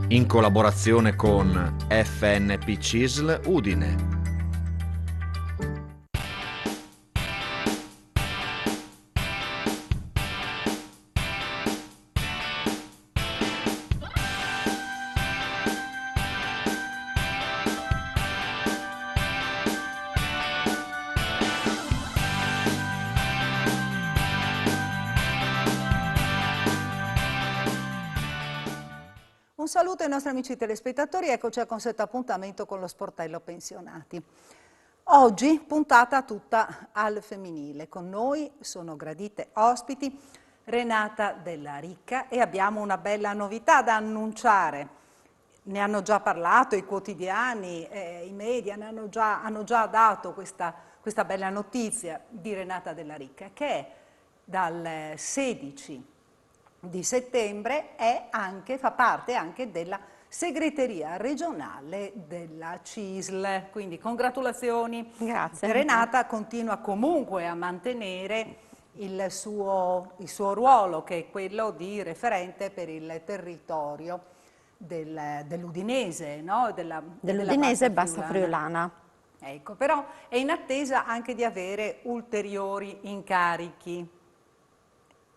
in collaborazione con FNP CISL Udine. Un saluto ai nostri amici telespettatori, eccoci al consueto appuntamento con lo Sportello Pensionati. Oggi puntata tutta al femminile, con noi sono gradite ospiti Renata Della Ricca e abbiamo una bella novità da annunciare. Ne hanno già parlato i quotidiani, i media hanno già dato questa bella notizia di Renata Della Ricca, che è dal 16 di settembre fa parte anche della segreteria regionale della CISL, quindi congratulazioni. Grazie. Renata continua comunque a mantenere il suo ruolo, che è quello di referente per il territorio dell'Udinese, no? Dell'Udinese e Bassa Friulana. Ecco, però è in attesa anche di avere ulteriori incarichi.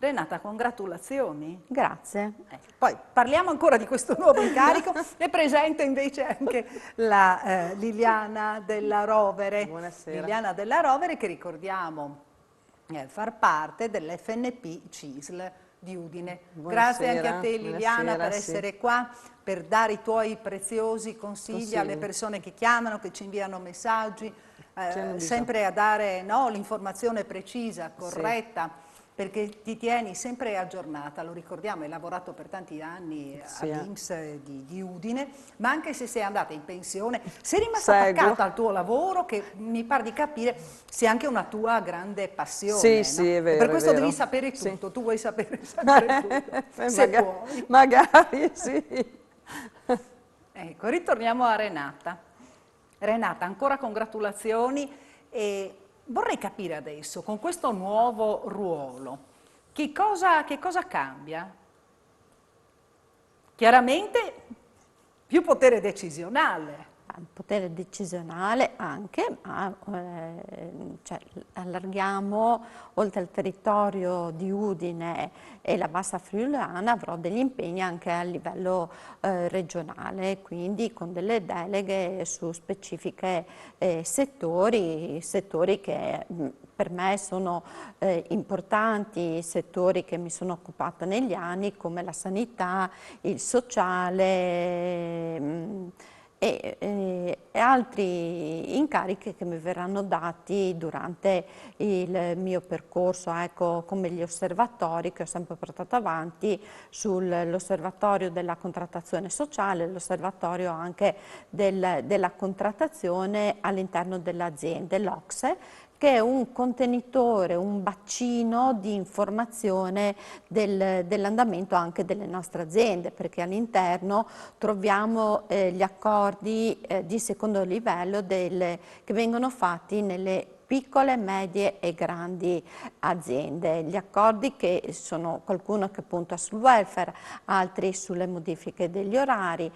Renata, congratulazioni. Grazie. Poi parliamo ancora di questo nuovo incarico. È presente invece anche la Liliana Della Rovere. Buonasera. Liliana Della Rovere, che ricordiamo far parte dell'FNP CISL di Udine. Grazie anche a te Liliana per essere qua, per dare i tuoi preziosi consigli alle persone che chiamano, che ci inviano messaggi, sempre a dare l'informazione precisa, corretta. Perché ti tieni sempre aggiornata, lo ricordiamo, hai lavorato per tanti anni all'INPS di Udine, ma anche se sei andata in pensione, sei rimasta attaccata al tuo lavoro, che mi pare di capire sia anche una tua grande passione. Sì, no? sì, è vero. Per questo è vero. devi sapere tutto, Sì. tu vuoi sapere tutto, se puoi. Magari, sì. Ecco, ritorniamo a Renata. Renata, ancora congratulazioni e vorrei capire adesso, con questo nuovo ruolo, che cosa cambia? Chiaramente più potere decisionale. Il potere decisionale anche, ma allarghiamo oltre al territorio di Udine e la Bassa Friulana, avrò degli impegni anche a livello regionale, quindi con delle deleghe su specifiche settori che per me sono importanti, settori che mi sono occupata negli anni come la sanità, il sociale, e altri incarichi che mi verranno dati durante il mio percorso, ecco, come gli osservatori che ho sempre portato avanti sull'osservatorio della contrattazione sociale, l'osservatorio anche della contrattazione all'interno delle aziende, l'OCSE, che è un contenitore, un bacino di informazione dell'andamento anche delle nostre aziende, perché all'interno troviamo gli accordi di secondo livello che vengono fatti nelle piccole, medie e grandi aziende. Gli accordi che sono qualcuno che punta sul welfare, altri sulle modifiche degli orari,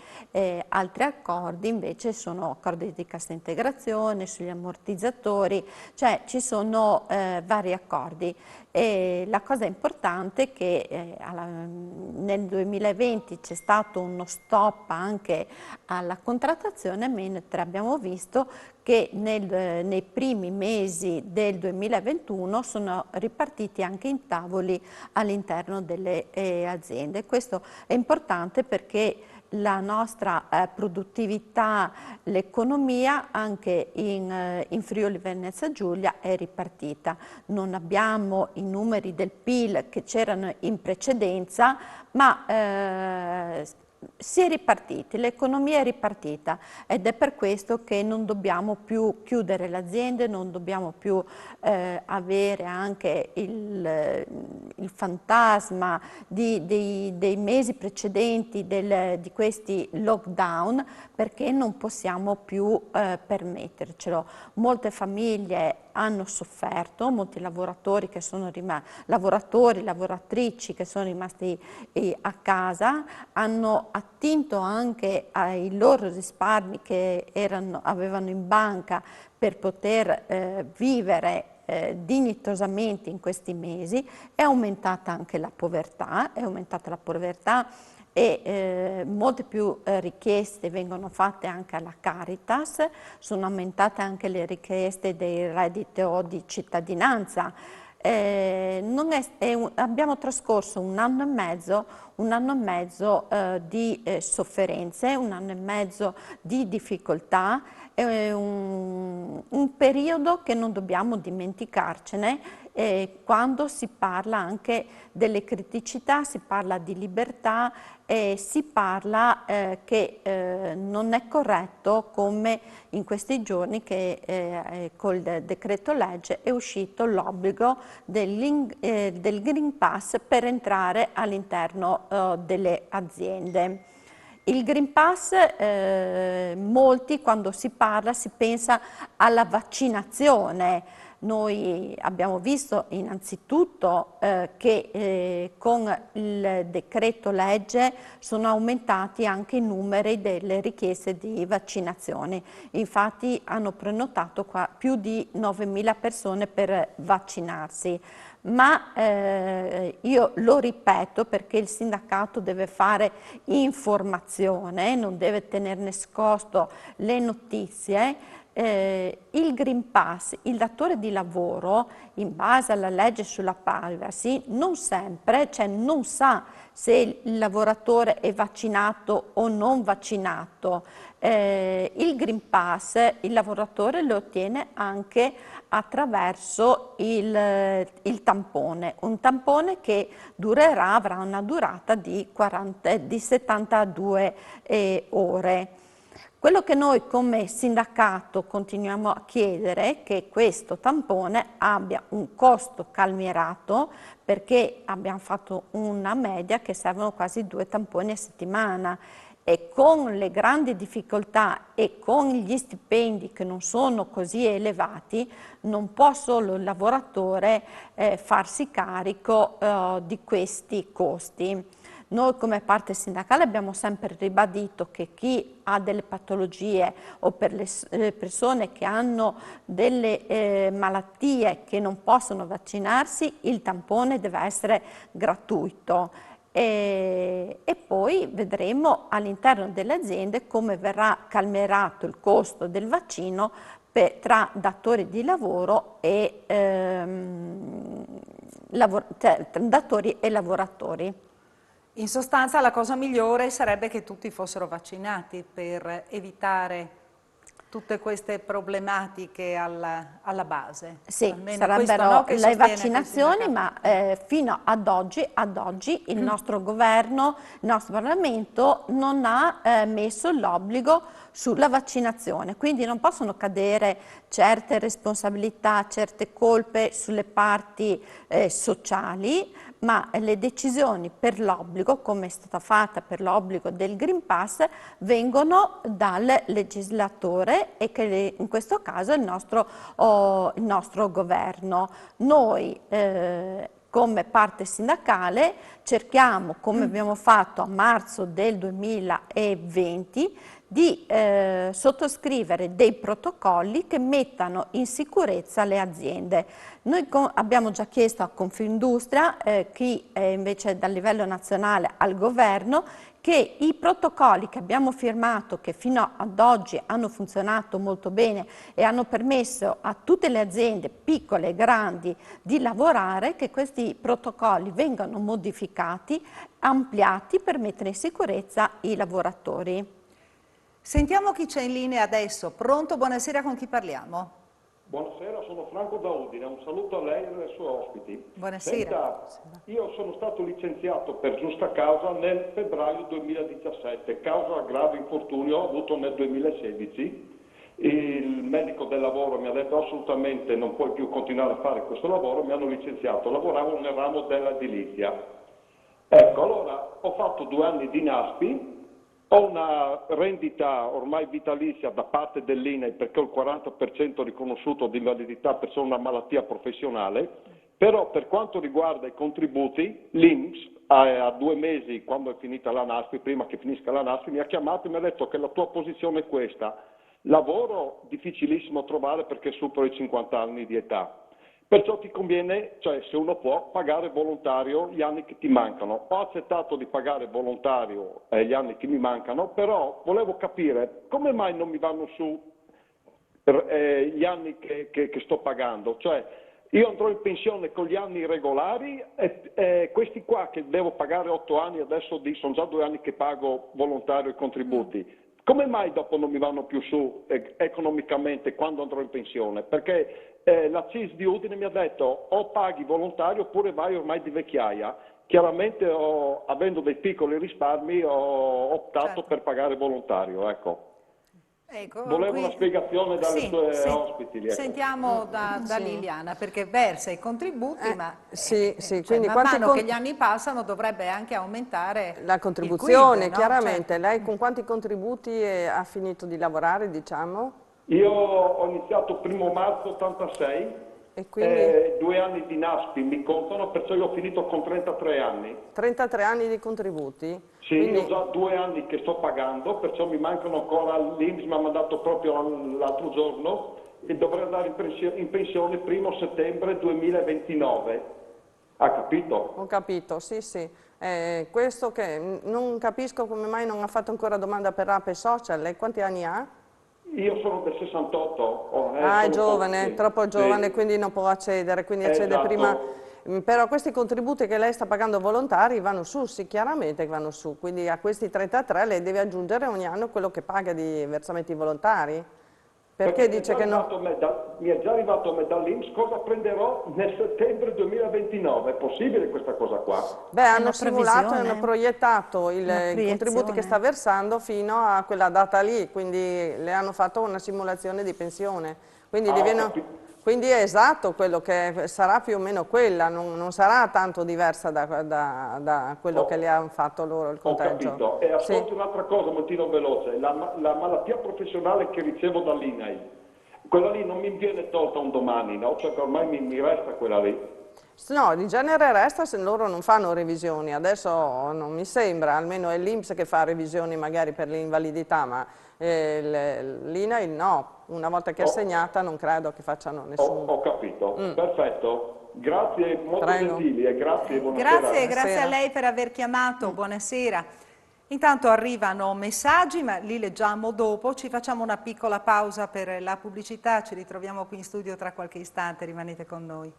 altri accordi invece sono accordi di cassa integrazione, sugli ammortizzatori, cioè ci sono vari accordi. E la cosa importante è che nel 2020 c'è stato uno stop anche alla contrattazione, mentre abbiamo visto che nei primi mesi del 2021 sono ripartiti anche in tavoli all'interno delle aziende. Questo è importante perché la nostra produttività, l'economia anche in Friuli Venezia Giulia è ripartita. Non abbiamo i numeri del PIL che c'erano in precedenza, ma si è ripartiti, l'economia è ripartita ed è per questo che non dobbiamo più chiudere le aziende, non dobbiamo più avere anche il fantasma dei mesi precedenti di questi lockdown, perché non possiamo più permettercelo. Molte famiglie hanno sofferto, molti lavoratori che sono lavoratrici che sono rimasti a casa hanno attinto anche ai loro risparmi che avevano in banca per poter vivere dignitosamente in questi mesi, è aumentata anche la povertà, e molte più richieste vengono fatte anche alla Caritas, sono aumentate anche le richieste del reddito di cittadinanza. Abbiamo trascorso un anno e mezzo di sofferenze, un anno e mezzo di difficoltà, un periodo che non dobbiamo dimenticarcene quando si parla anche delle criticità, si parla di libertà, si parla che non è corretto come in questi giorni che col decreto legge è uscito l'obbligo del Green Pass per entrare all'interno delle aziende. Il Green Pass, molti quando si parla si pensa alla vaccinazione. Noi abbiamo visto innanzitutto che con il decreto legge sono aumentati anche i numeri delle richieste di vaccinazione. Infatti hanno prenotato qua più di 9.000 persone per vaccinarsi. Ma io lo ripeto perché il sindacato deve fare informazione, non deve tenere nascosto le notizie. Il Green Pass, il datore di lavoro, in base alla legge sulla privacy, non sempre, cioè non sa se il lavoratore è vaccinato o non vaccinato. Il Green Pass il lavoratore lo ottiene anche attraverso il tampone, un tampone che avrà una durata di 72 ore. Quello che noi come sindacato continuiamo a chiedere è che questo tampone abbia un costo calmierato, perché abbiamo fatto una media che servono quasi 2 tamponi a settimana, e con le grandi difficoltà e con gli stipendi che non sono così elevati non può solo il lavoratore farsi carico di questi costi. Noi come parte sindacale abbiamo sempre ribadito che chi ha delle patologie o per le persone che hanno delle malattie che non possono vaccinarsi, il tampone deve essere gratuito. E poi vedremo all'interno delle aziende come verrà calmierato il costo del vaccino tra datori di lavoro e datori e lavoratori. In sostanza la cosa migliore sarebbe che tutti fossero vaccinati per evitare tutte queste problematiche alla base. Sì, Almeno sarebbero questo, no, le vaccinazioni, ma fino ad oggi il nostro governo, il nostro Parlamento non ha messo l'obbligo sulla vaccinazione, quindi non possono cadere certe responsabilità, certe colpe sulle parti sociali, ma le decisioni per l'obbligo, come è stata fatta per l'obbligo del Green Pass, vengono dal legislatore e che in questo caso è il nostro governo. Noi come parte sindacale cerchiamo, come abbiamo fatto a marzo del 2020, di sottoscrivere dei protocolli che mettano in sicurezza le aziende. Noi abbiamo già chiesto a Confindustria, chi invece dal livello nazionale al governo, che i protocolli che abbiamo firmato, che fino ad oggi hanno funzionato molto bene e hanno permesso a tutte le aziende, piccole e grandi, di lavorare, che questi protocolli vengano modificati, ampliati per mettere in sicurezza i lavoratori. Sentiamo chi c'è in linea adesso. Pronto? Buonasera, con chi parliamo? Buonasera, sono Franco da Udine, un saluto a lei e alle sue ospiti. Buonasera. Senta, io sono stato licenziato per giusta causa nel febbraio 2017, causa grave infortunio avuto nel 2016. Il medico del lavoro mi ha detto assolutamente non puoi più continuare a fare questo lavoro, mi hanno licenziato, lavoravo nel ramo dell'edilizia. Ecco, allora ho fatto 2 anni di NASPI. Ho una rendita ormai vitalizia da parte dell'INAIL perché ho il 40% riconosciuto di invalidità per una malattia professionale, Però per quanto riguarda i contributi, l'INPS a 2 mesi, quando è finita la NASPI, prima che finisca la NASPI, mi ha chiamato e mi ha detto che la tua posizione è questa. Lavoro difficilissimo trovare perché supero i 50 anni di età. Perciò ti conviene, cioè se uno può, pagare volontario gli anni che ti mancano. Ho accettato di pagare volontario gli anni che mi mancano, però volevo capire come mai non mi vanno su gli anni che sto pagando. Cioè io andrò in pensione con gli anni regolari e questi qua che devo pagare 8 anni, adesso sono già 2 anni che pago volontario i contributi. Come mai dopo non mi vanno più su economicamente quando andrò in pensione? Perché la CIS di Udine mi ha detto o paghi volontario oppure vai ormai di vecchiaia. Chiaramente avendo dei piccoli risparmi ho optato per pagare volontario. Ecco. Volevo una spiegazione dalle sue ospiti. Ecco. Sentiamo da Liliana, perché versa i contributi, ma sì, cioè, quindi man mano che gli anni passano dovrebbe anche aumentare la contribuzione, il quid, no? chiaramente. Lei con quanti contributi ha finito di lavorare, diciamo? Io ho iniziato 1° marzo 86, e quindi 2 anni di NASPI mi contano, perciò io ho finito con 33 anni. 33 anni di contributi? Sì, quindi... io ho già 2 anni che sto pagando, perciò mi mancano ancora, l'INPS mi ha mandato proprio l'altro giorno e dovrei andare in pensione 1° settembre 2029. Ha capito? Ho capito, sì, sì. Questo che non capisco come mai non ha fatto ancora domanda per app e social. Lei quanti anni ha? Io sono del 68. È giovane, troppo giovane, sì. quindi non può accedere, quindi accede prima. Però questi contributi che lei sta pagando volontari vanno su, sì, chiaramente vanno su, quindi a questi 33 lei deve aggiungere ogni anno quello che paga di versamenti volontari. Perché dice che no? Mi è già arrivato a me dall'INPS cosa prenderò nel settembre 2029. È possibile questa cosa qua? Beh, hanno simulato e hanno proiettato i contributi che sta versando fino a quella data lì, quindi le hanno fatto una simulazione di pensione. Quindi è esatto quello che sarà più o meno quella, non sarà tanto diversa da quello che le hanno fatto loro il conteggio. Ho capito. E ascolti un'altra cosa, molto veloce, la malattia professionale che ricevo dall'INAIL, quella lì non mi viene tolta un domani, no? Cioè che ormai mi resta quella lì. No, di genere resta se loro non fanno revisioni, adesso non mi sembra, almeno è l'INPS che fa revisioni magari per l'invalidità, ma l'INAIL no, una volta che è assegnata non credo che facciano nessuno. Ho capito, perfetto, grazie, molto gentili e grazie, buonasera. Grazie a lei per aver chiamato, buonasera. Intanto arrivano messaggi, ma li leggiamo dopo, ci facciamo una piccola pausa per la pubblicità, ci ritroviamo qui in studio tra qualche istante, rimanete con noi.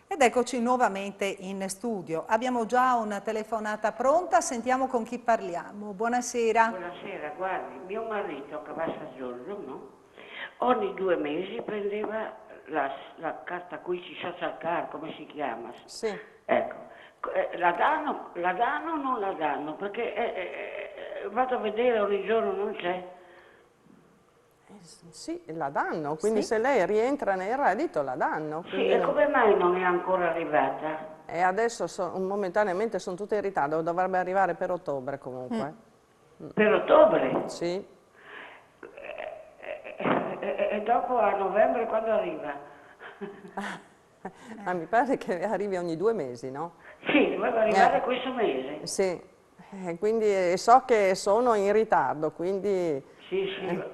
Ed eccoci nuovamente in studio. Abbiamo già una telefonata pronta, sentiamo con chi parliamo. Buonasera. Buonasera, guardi, mio marito che va a Soggiorno, no? Ogni 2 mesi prendeva la carta qui, social card, come si chiama? Sì. Ecco, la danno o non la danno? Perché vado a vedere ogni giorno, non c'è. Sì, la danno, quindi se lei rientra nel reddito la danno. Sì, e come mai non è ancora arrivata? E adesso momentaneamente sono tutte in ritardo, dovrebbe arrivare per ottobre comunque. Per ottobre? Sì. E dopo a novembre quando arriva? Mi pare che arrivi ogni 2 mesi, no? Sì, doveva arrivare questo mese. Sì, quindi so che sono in ritardo, quindi... Sì,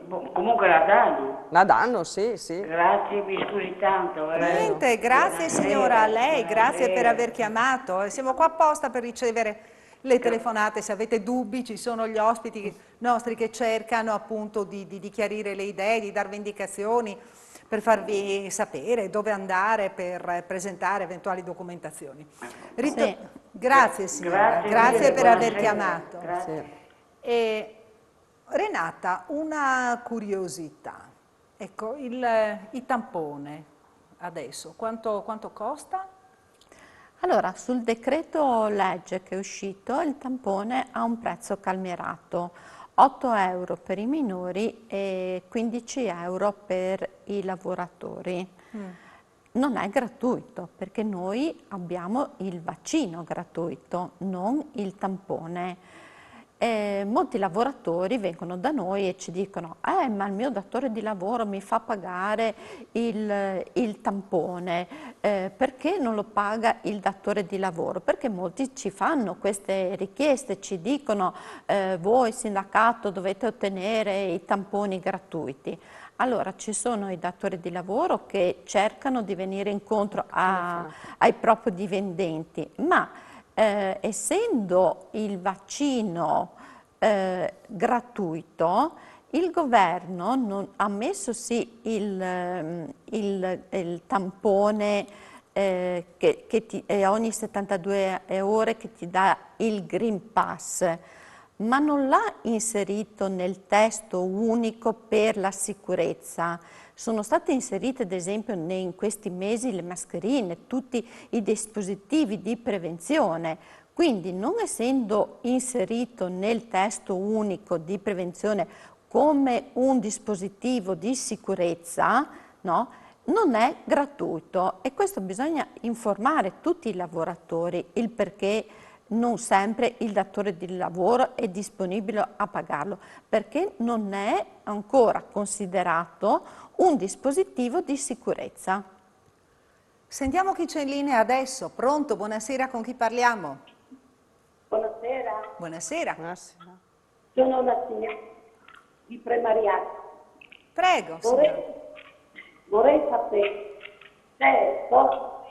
comunque la danno. La danno, sì, sì. Grazie, mi scusi tanto. Niente, grazie signora a lei, grazie per aver chiamato. Siamo qua apposta per ricevere le telefonate, se avete dubbi ci sono gli ospiti nostri che cercano appunto di chiarire le idee, di darvi indicazioni, per farvi sapere dove andare per presentare eventuali documentazioni. Grazie signora, grazie per aver chiamato. E, Renata, una curiosità, ecco, il tampone adesso quanto costa? Allora, sul decreto legge che è uscito, il tampone ha un prezzo calmierato, 8 euro per i minori e 15 euro per i lavoratori. non è gratuito, perché noi abbiamo il vaccino gratuito, non il tampone. Molti lavoratori vengono da noi e ci dicono ma il mio datore di lavoro mi fa pagare il tampone, perché non lo paga il datore di lavoro? Perché molti ci fanno queste richieste, ci dicono voi sindacato dovete ottenere i tamponi gratuiti. Allora ci sono i datori di lavoro che cercano di venire incontro ai propri dipendenti, ma essendo il vaccino gratuito, il governo ha messo sì il tampone ogni 72 ore che ti dà il Green Pass, ma non l'ha inserito nel testo unico per la sicurezza. Sono state inserite ad esempio in questi mesi le mascherine, tutti i dispositivi di prevenzione, quindi non essendo inserito nel testo unico di prevenzione come un dispositivo di sicurezza, no, non è gratuito e questo bisogna informare tutti i lavoratori il perché non sempre il datore di lavoro è disponibile a pagarlo, perché non è ancora considerato un dispositivo di sicurezza. Sentiamo chi c'è in linea adesso. Pronto? Buonasera, con chi parliamo? Buonasera. Buonasera. Buonasera. Sono una signora di Premariato. Prego, signora. Vorrei sapere se posso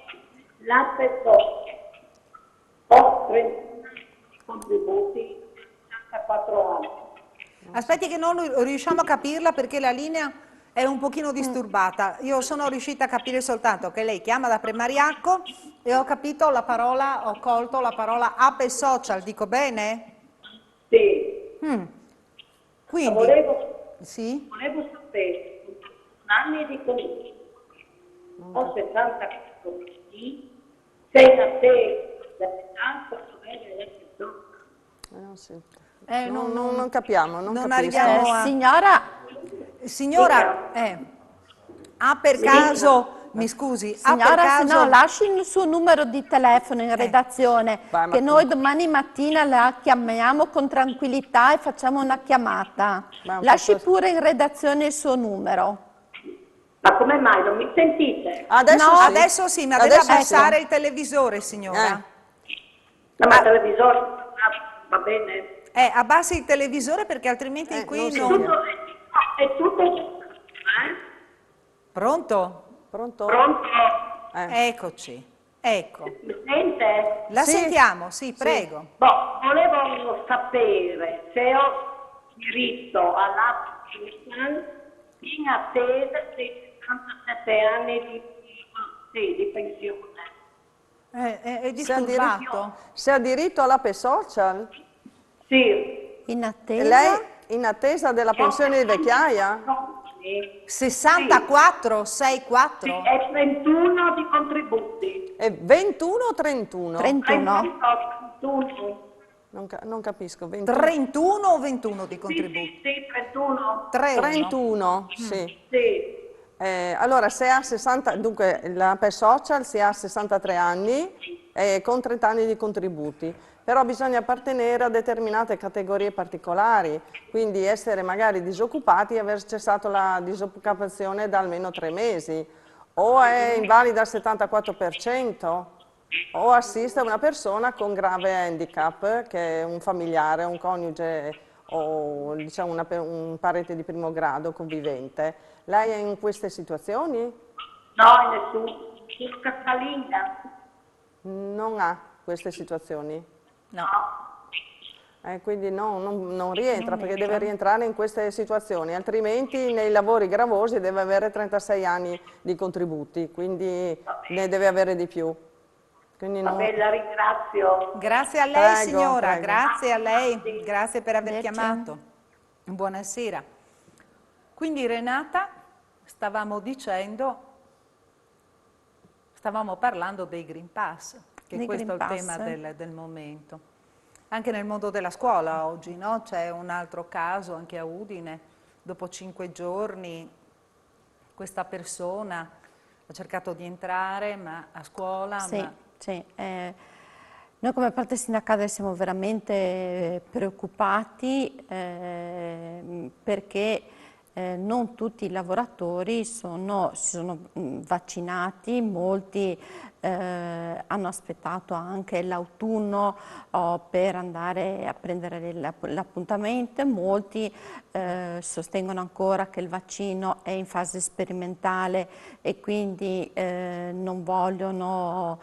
la persona ho 30 contributi 64 anni. Aspetti che non riusciamo a capirla perché la linea è un pochino disturbata. Io sono riuscita a capire soltanto che lei chiama da Premariacco e ho capito la parola, ho colto la parola Ape Social, dico bene? Sì. Quindi, Volevo sapere, anni di contributi. Ho 64 anni, sei a te, non capiamo, non capisco. arriviamo a... Signora, ha per caso, mi scusi, ha per Signora, caso... se no lasci il suo numero di telefono in redazione, che noi domani mattina la chiamiamo con tranquillità e facciamo una chiamata. Lasci pure in redazione il suo numero. Ma come mai non mi sentite? Adesso sì, ma deve abbassare il televisore, signora. No, ma il televisore va bene? Abbassi il televisore perché altrimenti qui non... È tutto... Pronto? Pronto? Pronto? Eccoci, ecco. Mi sente? La sentiamo, sì, prego. Volevo sapere se ho diritto all'assistenza in attesa dei 67 anni di pensione. È disturbato. Se ha diritto all'Ape Social? Sì. In attesa? Lei in attesa della pensione di vecchiaia? 64, 64? È 31 di contributi. È 21 o 31? 31. 31. Non capisco. 21. 31 o 21 di contributi? Sì, 31. 31, sì. Sì. Allora, se ha 60, dunque l'Ape Social si ha 63 anni con 30 anni di contributi, però bisogna appartenere a determinate categorie particolari, quindi essere magari disoccupati e aver cessato la disoccupazione da almeno 3 mesi, o è invalida al 74%, o assiste a una persona con grave handicap, che è un familiare, un coniuge o diciamo un parente di primo grado convivente. Lei è in queste situazioni? No, nessuno. Sono casalinga. Non ha queste situazioni? No. Quindi non rientra, perché deve rientrare in queste situazioni, altrimenti nei lavori gravosi deve avere 36 anni di contributi, quindi ne deve avere di più. Vabbè, la ringrazio. Grazie a lei, Prego, signora, prego. grazie a lei, grazie per aver chiamato. Buonasera. Quindi Renata, stavamo parlando dei Green Pass, che questo è il tema del momento. Anche nel mondo della scuola oggi, no? C'è un altro caso, anche a Udine, dopo 5 giorni questa persona ha cercato di entrare, ma a scuola? Sì, sì. Noi come parte sindacale siamo veramente preoccupati perché non tutti i lavoratori si sono vaccinati, molti hanno aspettato anche l'autunno per andare a prendere l'appuntamento, molti sostengono ancora che il vaccino è in fase sperimentale e quindi non vogliono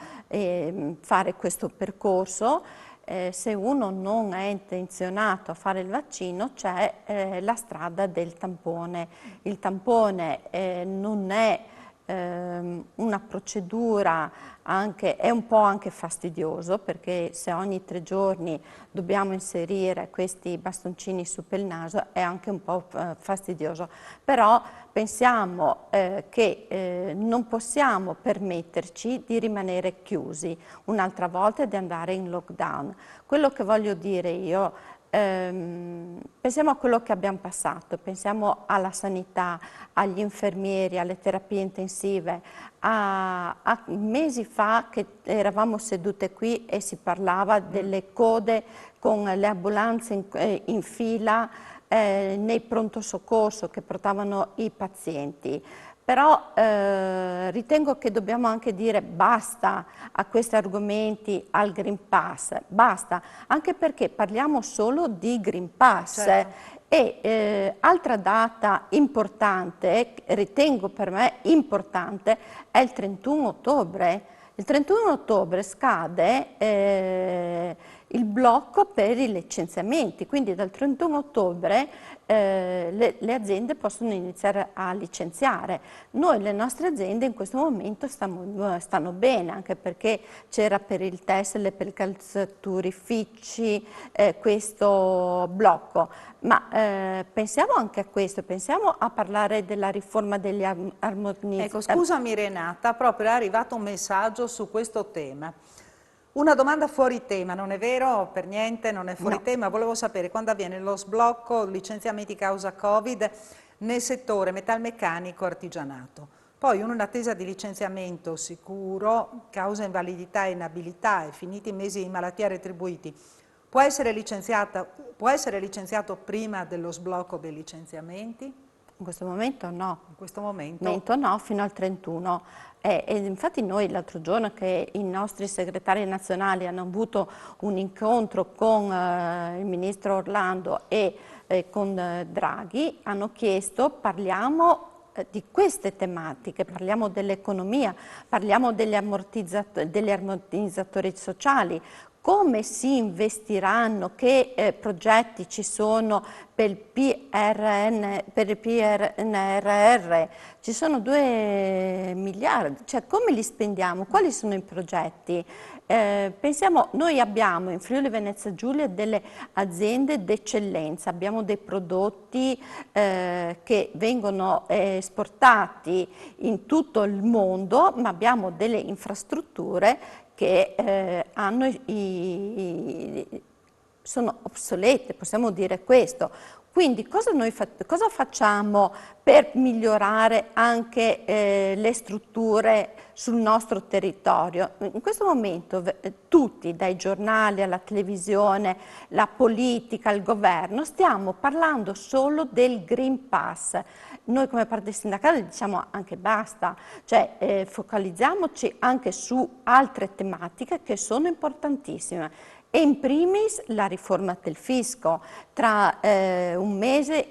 fare questo percorso. Se uno non è intenzionato a fare il vaccino c'è la strada del tampone. Il tampone non è una procedura, è un po' anche fastidioso perché se ogni 3 giorni dobbiamo inserire questi bastoncini su per il naso è anche un po' fastidioso, però pensiamo che non possiamo permetterci di rimanere chiusi un'altra volta e di andare in lockdown. Quello che voglio dire io, pensiamo a quello che abbiamo passato, pensiamo alla sanità, agli infermieri, alle terapie intensive, a mesi fa che eravamo sedute qui e si parlava delle code con le ambulanze in fila nei pronto soccorso che portavano i pazienti. Però ritengo che dobbiamo anche dire basta a questi argomenti, al Green Pass, basta, anche perché parliamo solo di Green Pass. Certo. E altra data importante, ritengo per me importante, è il 31 ottobre. Il 31 ottobre scade il blocco per i licenziamenti, quindi dal 31 ottobre le aziende possono iniziare a licenziare. Noi, le nostre aziende in questo momento stanno bene, anche perché c'era per il tessile, per i calzaturifici questo blocco. Ma pensiamo anche a questo, pensiamo a parlare della riforma degli armonizzatori. Ecco, scusami Renata, proprio è arrivato un messaggio su questo tema. Una domanda fuori tema, non è vero? Per niente, non è fuori tema. Volevo sapere quando avviene lo sblocco, licenziamenti causa Covid nel settore metalmeccanico artigianato. Poi uno in attesa di licenziamento sicuro, causa invalidità e inabilità e finiti i mesi di malattia retribuiti, può essere licenziato prima dello sblocco dei licenziamenti? In questo momento no. In questo momento? No, fino al 31. E infatti noi l'altro giorno che i nostri segretari nazionali hanno avuto un incontro con il ministro Orlando e con Draghi, hanno chiesto, parliamo di queste tematiche, parliamo dell'economia, parliamo degli ammortizzatori sociali, come si investiranno, che progetti ci sono per il PNRR, ci sono 2 miliardi, cioè come li spendiamo, quali sono i progetti? Pensiamo, noi abbiamo in Friuli Venezia Giulia delle aziende d'eccellenza, abbiamo dei prodotti che vengono esportati in tutto il mondo, ma abbiamo delle infrastrutture che sono obsolete, possiamo dire questo. Quindi cosa facciamo per migliorare anche le strutture sul nostro territorio? In questo momento tutti, dai giornali alla televisione, la politica, il governo, stiamo parlando solo del Green Pass. Noi come parte sindacale diciamo anche basta, cioè focalizziamoci anche su altre tematiche che sono importantissime. E in primis la riforma del fisco. Tra un mese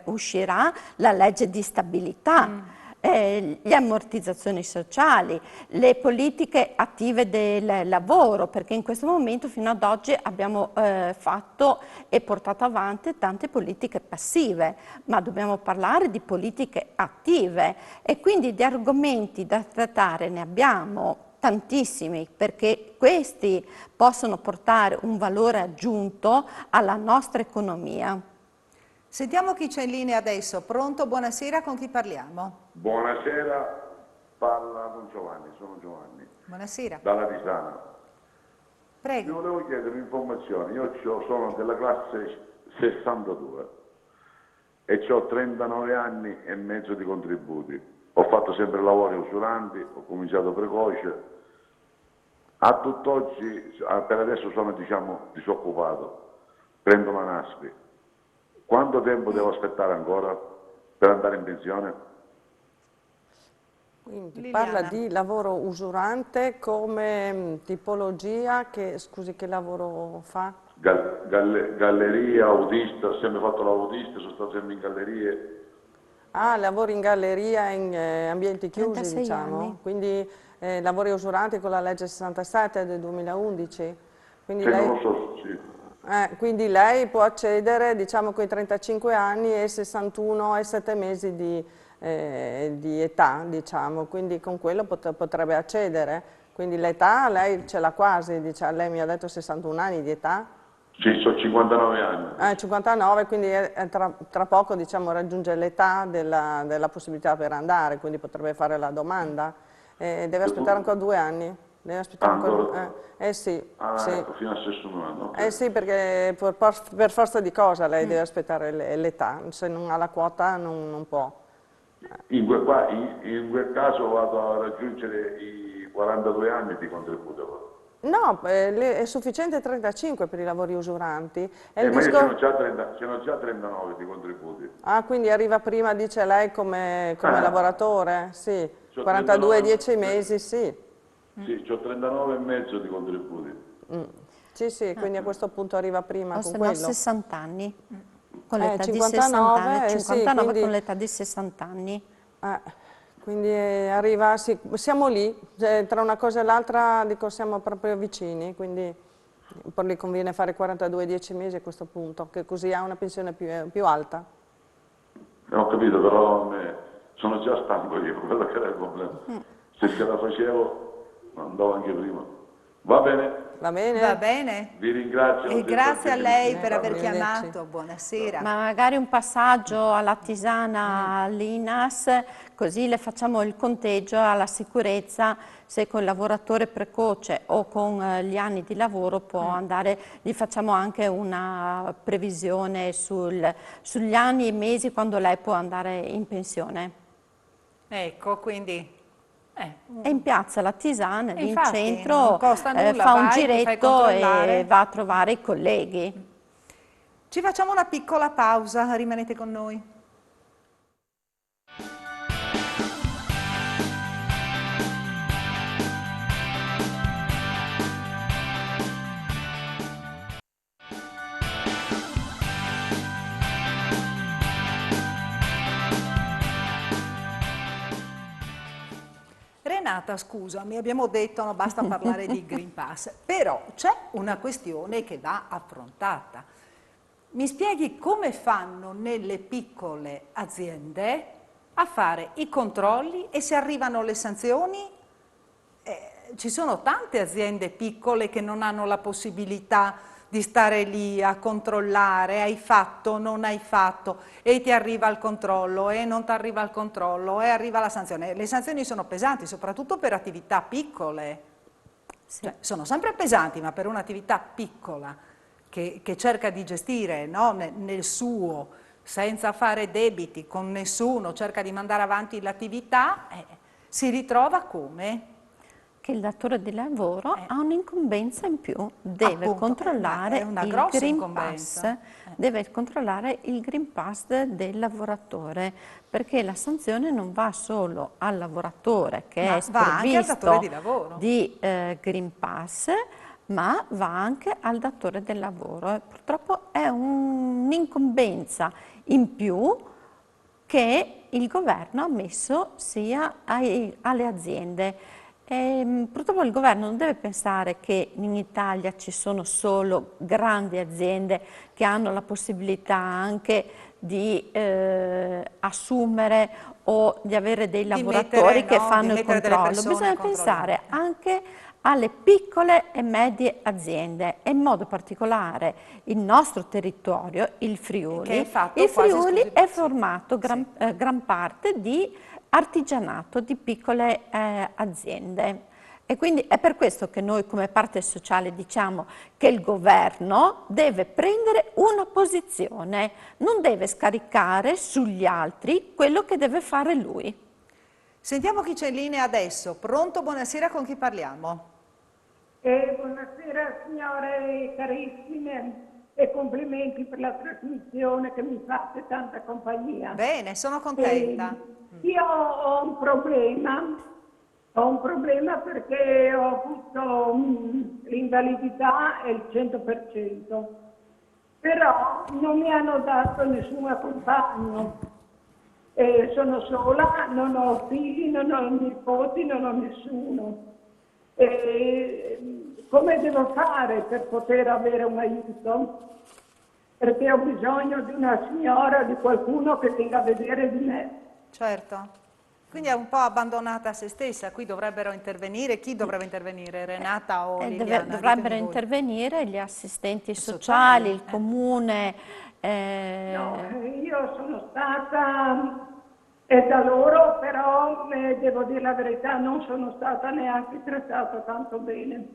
uscirà la legge di stabilità. Le ammortizzazioni sociali, le politiche attive del lavoro, perché in questo momento fino ad oggi abbiamo fatto e portato avanti tante politiche passive, ma dobbiamo parlare di politiche attive e quindi di argomenti da trattare ne abbiamo tantissimi, perché questi possono portare un valore aggiunto alla nostra economia. Sentiamo chi c'è in linea adesso. Pronto? Buonasera, con chi parliamo? Buonasera, parla con Giovanni, sono Giovanni. Buonasera. Dalla Pisana. Prego. Io volevo chiedere un'informazione, sono della classe 62 e ho 39 anni e mezzo di contributi. ho fatto sempre lavori usuranti, ho cominciato precoce. A tutt'oggi, per adesso sono diciamo disoccupato, prendo la NASPI. Quanto tempo devo aspettare ancora per andare in pensione? Quindi Liliana. parla di lavoro usurante come tipologia, scusi, che lavoro fa? Galleria, autista, ho sempre fatto l'autista, sono stato sempre in gallerie. Ah, lavori in galleria in ambienti chiusi, 36 diciamo. anni. Quindi lavori usuranti con la legge 67 del 2011. Quindi Che lei... non lo so, sì. Quindi lei può accedere, diciamo, con i 35 anni e 61 e 7 mesi di età, diciamo, quindi con quello potrebbe accedere. Quindi l'età lei ce l'ha quasi, diciamo, lei mi ha detto 61 anni di età? Sì, sono 59 anni. 59, quindi tra poco, diciamo, raggiunge l'età della possibilità per andare, quindi potrebbe fare la domanda. Deve aspettare ancora 2 anni. Deve aspettare ancora... sì, sì. Ecco, fino al 61 anno. Okay. Sì, perché per forza di cosa lei deve aspettare l'età, se non ha la quota non può. In quel caso vado a raggiungere i 42 anni di contributo. No, è sufficiente 35 per i lavori usuranti. Ma io sono già 39 di contributi. Ah, quindi arriva prima, dice lei, come lavoratore? Sì, 42, 39, 10 mesi, sì. Sì, ho 39 e mezzo di contributi. Sì, sì, quindi a questo punto arriva prima O con se no quello. 60 anni, con l'età di 59, 60 anni, 59 sì, quindi, con l'età di 60 anni. quindi arriva, sì, siamo lì, tra una cosa e l'altra dico siamo proprio vicini, quindi poi le conviene fare 42 10 mesi a questo punto, che così ha una pensione più alta. Ho capito, però sono già stanco io, quello che era il problema. Se ce la facevo andavo anche prima. Va bene? Va bene? Va bene. Vi ringrazio. E grazie a lei per aver Arrivederci. chiamato. Buonasera. Ma magari un passaggio alla tisana all'INAS, così le facciamo il conteggio alla sicurezza, se col lavoratore precoce o con gli anni di lavoro può andare, gli facciamo anche una previsione sugli anni e mesi quando lei può andare in pensione. Ecco, quindi... È in piazza La Tisana, lì in infatti, non centro, costa nulla, fa un vai, ti fai giretto controllare. e va a trovare i colleghi. Ci facciamo una piccola pausa, rimanete con noi. Renata, scusami, abbiamo detto non basta parlare di Green Pass, però c'è una questione che va affrontata. Mi spieghi come fanno nelle piccole aziende a fare i controlli e se arrivano le sanzioni? Ci sono tante aziende piccole che non hanno la possibilità di stare lì a controllare, hai fatto, non hai fatto, e ti arriva il controllo, e non ti arriva il controllo, e arriva la sanzione. Le sanzioni sono pesanti, soprattutto per attività piccole. Sì. Cioè, sono sempre pesanti, ma per un'attività piccola che cerca di gestire, no, nel suo, senza fare debiti con nessuno, cerca di mandare avanti l'attività, si ritrova come? Che il datore di lavoro ha un'incombenza in più, deve Appunto, controllare è una il grossa Green incombenza. Pass, deve controllare il Green Pass del lavoratore, perché la sanzione non va solo al lavoratore che Ma è va anche al datore sprovvisto di lavoro. di Green Pass, ma va anche al datore del lavoro. E purtroppo è un'incombenza in più che il governo ha messo sia alle aziende. Purtroppo il governo non deve pensare che in Italia ci sono solo grandi aziende che hanno la possibilità anche di assumere o di avere dei lavoratori che fanno il controllo. Bisogna pensare anche alle piccole e medie aziende e in modo particolare il nostro territorio, il Friuli. Il Friuli è formato gran parte di artigianato, di piccole aziende. E quindi è per questo che noi come parte sociale diciamo che il governo deve prendere una posizione, non deve scaricare sugli altri quello che deve fare lui. Sentiamo chi c'è in linea adesso. Pronto? Buonasera, con chi parliamo? Buonasera signore carissime e complimenti per la trasmissione che mi fate tanta compagnia. Bene, sono contenta. Io ho un problema perché ho avuto l'invalidità al 100%, però non mi hanno dato nessun accompagno. Sono sola, non ho figli, non ho nipoti, non ho nessuno. Come devo fare per poter avere un aiuto? Perché ho bisogno di una signora, di qualcuno che venga a vedere di me. Certo. Quindi è un po' abbandonata a se stessa. Qui dovrebbero intervenire. Chi dovrebbe intervenire? Renata o Liliana? Dovrebbero intervenire gli assistenti sociali, il comune. No, io sono stata da loro, però devo dire la verità, non sono stata neanche trattata tanto bene.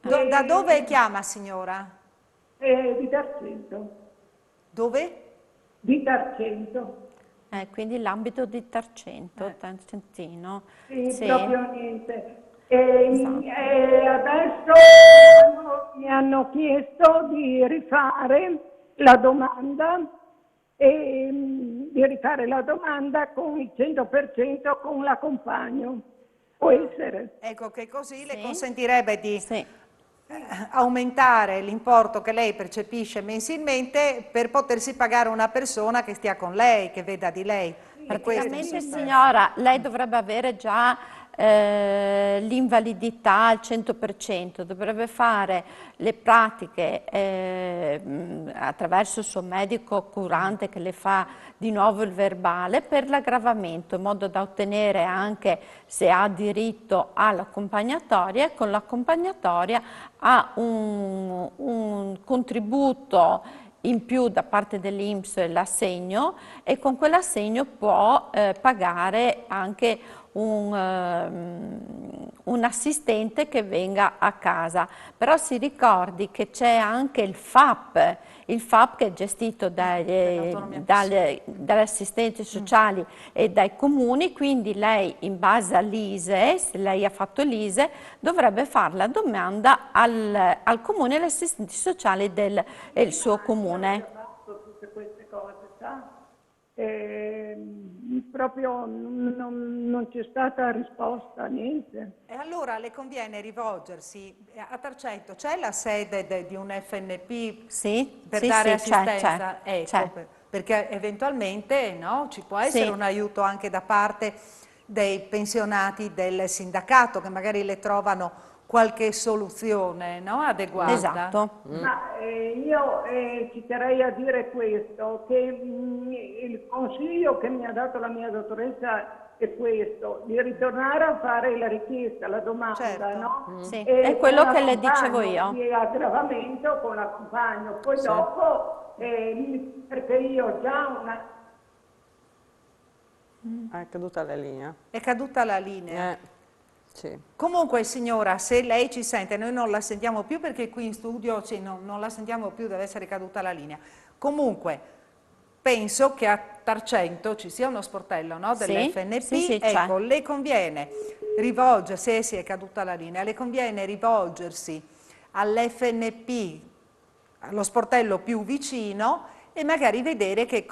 Da dove chiama, signora? Di Tarcento. Dove? Di Tarcento. Quindi l'ambito di Tarcento, Tarcentino. Sì, Sì. proprio niente. Adesso mi hanno chiesto di rifare la domanda con il 100% con l'accompagno. Può essere. Ecco che così le consentirebbe di aumentare l'importo che lei percepisce mensilmente per potersi pagare una persona che stia con lei, che veda di lei. Praticamente, signora, lei dovrebbe avere già l'invalidità al 100%, dovrebbe fare le pratiche attraverso il suo medico curante che le fa di nuovo il verbale per l'aggravamento, in modo da ottenere anche, se ha diritto all'accompagnatoria, e con l'accompagnatoria ha un contributo in più da parte dell'INPS, l'assegno, e con quell'assegno può pagare anche un assistente che venga a casa. Però si ricordi che c'è anche il FAP che è gestito dalle assistenti sociali e dai comuni, quindi lei, in base all'ISEE, se lei ha fatto l'ISEE, dovrebbe fare la domanda al comune e agli assistenti sociali del suo comune. Ho fatto tutte queste cose, sa? Proprio non c'è stata risposta, niente. E allora le conviene rivolgersi a Tarcento. C'è la sede di un FNP per dare assistenza? Perché eventualmente ci può essere un aiuto anche da parte dei pensionati del sindacato, che magari le trovano qualche soluzione adeguata. Esatto. Ma io ci terrei a dire questo, che il consiglio che mi ha dato la mia dottoressa è questo, di ritornare a fare la richiesta, la domanda, no? Sì, è quello che le dicevo io. Di aggravamento con l'accompagno, poi dopo, perché io ho già una... È caduta la linea. È caduta la linea. Sì. Comunque signora, se lei ci sente, noi non la sentiamo più perché qui in studio non la sentiamo più, deve essere caduta la linea. Comunque penso che a Tarcento ci sia uno sportello dell'FNP, ecco, le conviene rivolgersi, è caduta la linea, le conviene rivolgersi all'FNP, allo sportello più vicino, e magari vedere che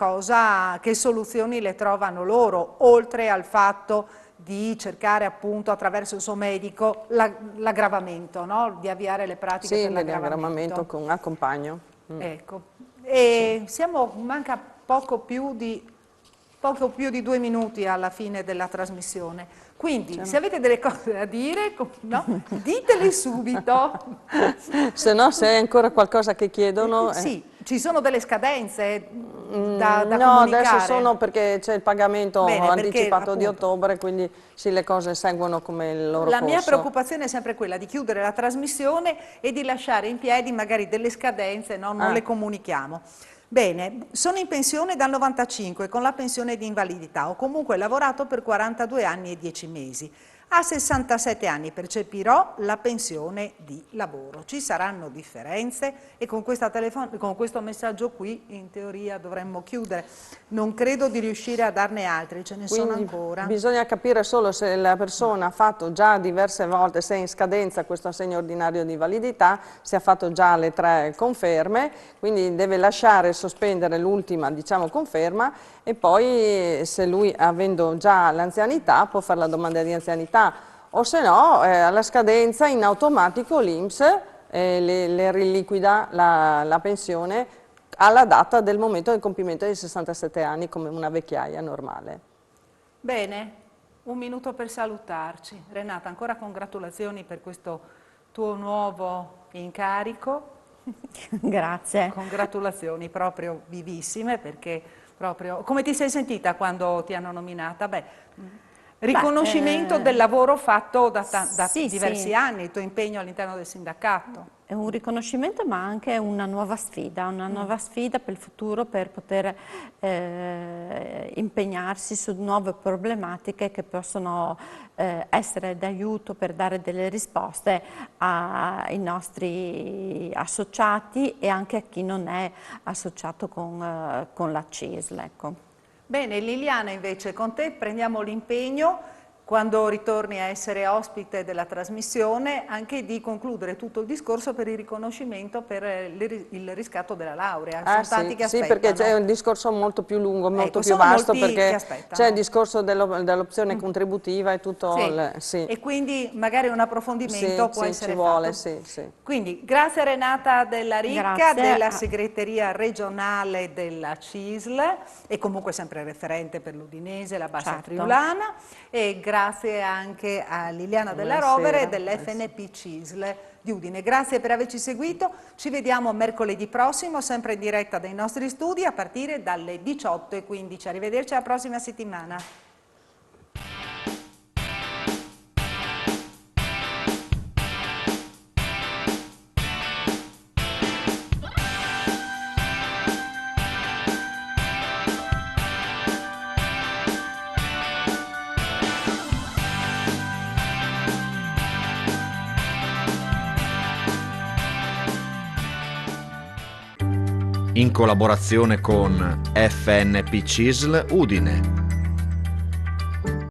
soluzioni le trovano loro, oltre al fatto di cercare appunto attraverso il suo medico l'aggravamento, di avviare le pratiche per l'aggravamento con accompagno. Ecco, e manca poco più di 2 minuti alla fine della trasmissione. Quindi, se avete delle cose da dire, ditele subito. Se no, se è ancora qualcosa che chiedono... Sì, ci sono delle scadenze da no, comunicare. adesso sono perché c'è il pagamento anticipato di appunto, ottobre, quindi sì, le cose seguono come il loro corso. La mia preoccupazione è sempre quella di chiudere la trasmissione e di lasciare in piedi magari delle scadenze, non le comunichiamo. Bene, sono in pensione dal 95 con la pensione di invalidità, ho comunque lavorato per 42 anni e 10 mesi. A 67 anni percepirò la pensione di lavoro. Ci saranno differenze e con questo messaggio qui in teoria dovremmo chiudere. Non credo di riuscire a darne altri, ce ne sono ancora. Bisogna capire solo se la persona ha fatto già diverse volte, se è in scadenza questo assegno ordinario di validità, se ha fatto già le 3 conferme, quindi deve lasciare sospendere l'ultima, diciamo, conferma, e poi se lui, avendo già l'anzianità, può fare la domanda di anzianità, o se no alla scadenza in automatico l'INPS le riliquida la pensione alla data del momento del compimento dei 67 anni, come una vecchiaia normale. Bene, un minuto per salutarci. Renata, ancora congratulazioni per questo tuo nuovo incarico. Grazie. Congratulazioni proprio vivissime, perché proprio... Come ti sei sentita quando ti hanno nominata? Riconoscimento del lavoro fatto da diversi anni, il tuo impegno all'interno del sindacato. È un riconoscimento, ma anche una nuova sfida per il futuro, per poter impegnarsi su nuove problematiche che possono essere d'aiuto per dare delle risposte ai nostri associati e anche a chi non è associato con la CISL. Ecco. Bene, Liliana, invece con te prendiamo l'impegno, quando ritorni a essere ospite della trasmissione, anche di concludere tutto il discorso per il riconoscimento per il riscatto della laurea. Sono tanti che aspettano. Sì, perché c'è un discorso molto più lungo, molto più vasto, perché c'è il discorso dell'opzione contributiva e tutto. E quindi magari un approfondimento può essere ci vuole, fatto. Quindi grazie a Renata Della Ricca, della segreteria regionale della CISL e comunque sempre referente per l'Udinese, la Bassa Friulana, e grazie anche a Liliana Della Rovere dell'FNP CISL di Udine. Grazie per averci seguito, ci vediamo mercoledì prossimo, sempre in diretta dai nostri studi a partire dalle 18:15. Arrivederci alla prossima settimana. In collaborazione con FNP CISL Udine.